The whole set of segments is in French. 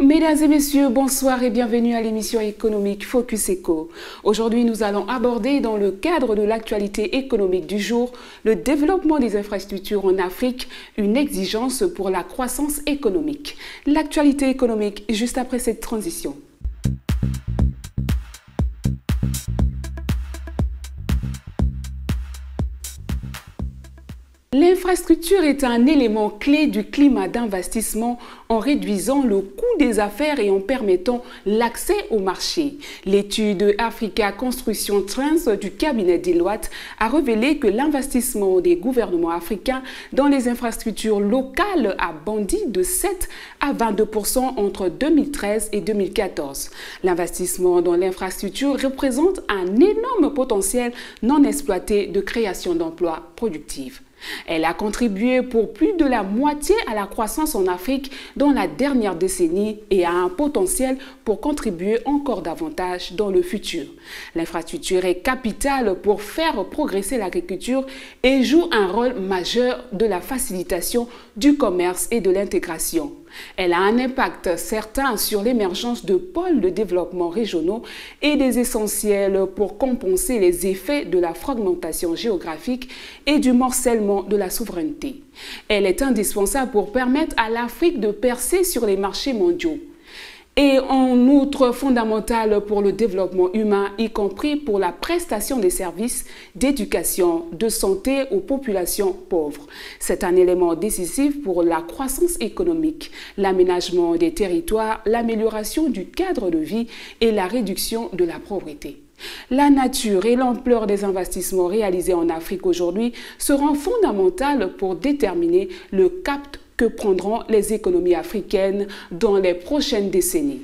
Mesdames et messieurs, bonsoir et bienvenue à l'émission économique Focus Eco. Aujourd'hui, nous allons aborder dans le cadre de l'actualité économique du jour le développement des infrastructures en Afrique, une exigence pour la croissance économique. L'actualité économique juste après cette transition. L'infrastructure est un élément clé du climat d'investissement en réduisant le coût des affaires et en permettant l'accès au marché. L'étude Africa Construction Trends du cabinet Deloitte a révélé que l'investissement des gouvernements africains dans les infrastructures locales a bondi de 7 à 22% entre 2013 et 2014. L'investissement dans l'infrastructure représente un énorme potentiel non exploité de création d'emplois productifs. Elle a contribué pour plus de la moitié à la croissance en Afrique dans la dernière décennie et a un potentiel pour contribuer encore davantage dans le futur. L'infrastructure est capitale pour faire progresser l'agriculture et joue un rôle majeur de la facilitation du commerce et de l'intégration. Elle a un impact certain sur l'émergence de pôles de développement régionaux et des essentiels pour compenser les effets de la fragmentation géographique et du morcellement de la souveraineté. Elle est indispensable pour permettre à l'Afrique de percer sur les marchés mondiaux. Et en outre fondamentale pour le développement humain, y compris pour la prestation des services d'éducation, de santé aux populations pauvres. C'est un élément décisif pour la croissance économique, l'aménagement des territoires, l'amélioration du cadre de vie et la réduction de la pauvreté. La nature et l'ampleur des investissements réalisés en Afrique aujourd'hui seront fondamentales pour déterminer le cap que prendront les économies africaines dans les prochaines décennies.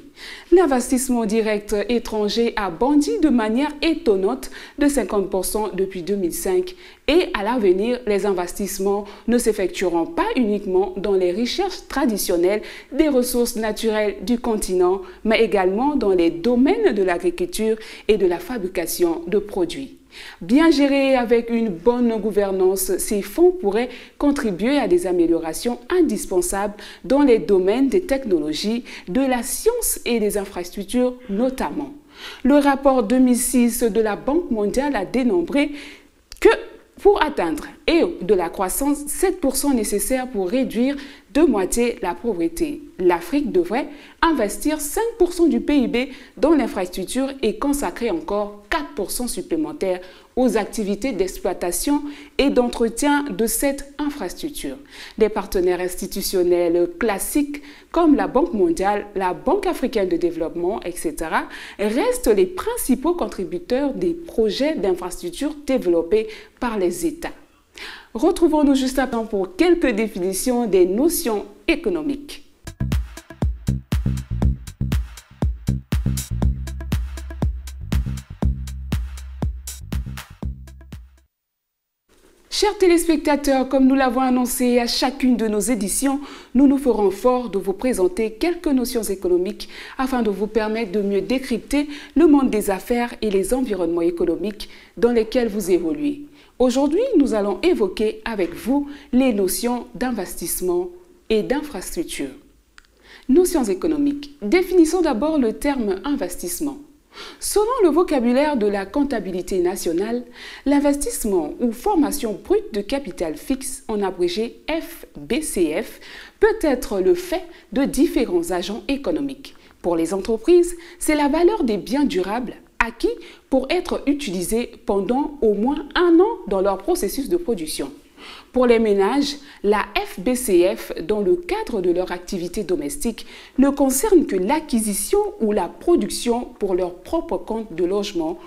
L'investissement direct étranger a bondi de manière étonnante de 50% depuis 2005 et à l'avenir, les investissements ne s'effectueront pas uniquement dans les recherches traditionnelles des ressources naturelles du continent, mais également dans les domaines de l'agriculture et de la fabrication de produits. Bien gérés avec une bonne gouvernance, ces fonds pourraient contribuer à des améliorations indispensables dans les domaines des technologies, de la science et des infrastructures notamment. Le rapport 2006 de la Banque mondiale a dénombré que pour atteindre de la croissance 7% nécessaires pour réduire de moitié la pauvreté, l'Afrique devrait investir 5% du PIB dans l'infrastructure et consacrer encore 4% supplémentaires aux activités d'exploitation et d'entretien de cette infrastructure. Des partenaires institutionnels classiques comme la Banque mondiale, la Banque africaine de développement, etc. restent les principaux contributeurs des projets d'infrastructure développés par les États. Retrouvons-nous juste après pour quelques définitions des notions économiques. Chers téléspectateurs, comme nous l'avons annoncé à chacune de nos éditions, nous nous ferons fort de vous présenter quelques notions économiques afin de vous permettre de mieux décrypter le monde des affaires et les environnements économiques dans lesquels vous évoluez. Aujourd'hui, nous allons évoquer avec vous les notions d'investissement et d'infrastructure. Notions économiques. Définissons d'abord le terme investissement. Selon le vocabulaire de la comptabilité nationale, l'investissement ou formation brute de capital fixe, en abrégé FBCF, peut être le fait de différents agents économiques. Pour les entreprises, c'est la valeur des biens durables acquis pour être utilisés pendant au moins un an dans leur processus de production. Pour les ménages, la FBCF, dans le cadre de leur activité domestique, ne concerne que l'acquisition ou la production pour leur propre compte de logement.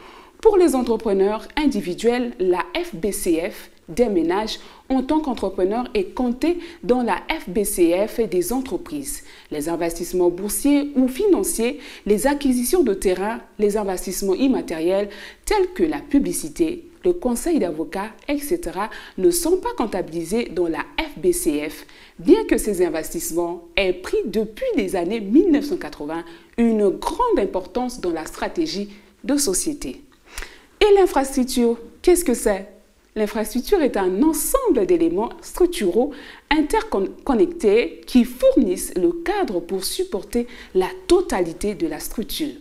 Pour les entrepreneurs individuels, la FBCF des ménages en tant qu'entrepreneurs est comptée dans la FBCF des entreprises. Les investissements boursiers ou financiers, les acquisitions de terrains, les investissements immatériels tels que la publicité, le conseil d'avocats, etc. ne sont pas comptabilisés dans la FBCF, bien que ces investissements aient pris depuis les années 1980 une grande importance dans la stratégie de société. Et l'infrastructure, qu'est-ce que c'est? L'infrastructure est un ensemble d'éléments structuraux interconnectés qui fournissent le cadre pour supporter la totalité de la structure.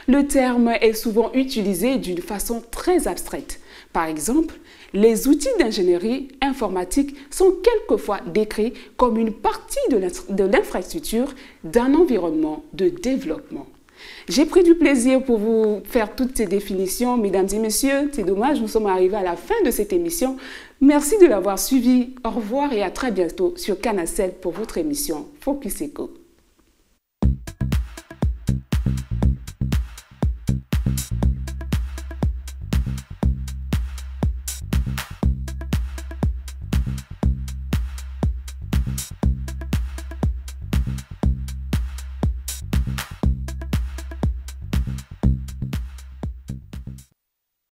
Le terme est souvent utilisé d'une façon très abstraite. Par exemple, les outils d'ingénierie informatique sont quelquefois décrits comme une partie de l'infrastructure d'un environnement de développement. J'ai pris du plaisir pour vous faire toutes ces définitions, mesdames et messieurs. C'est dommage, nous sommes arrivés à la fin de cette émission. Merci de l'avoir suivi. Au revoir et à très bientôt sur Canal 7 pour votre émission Focus Eco.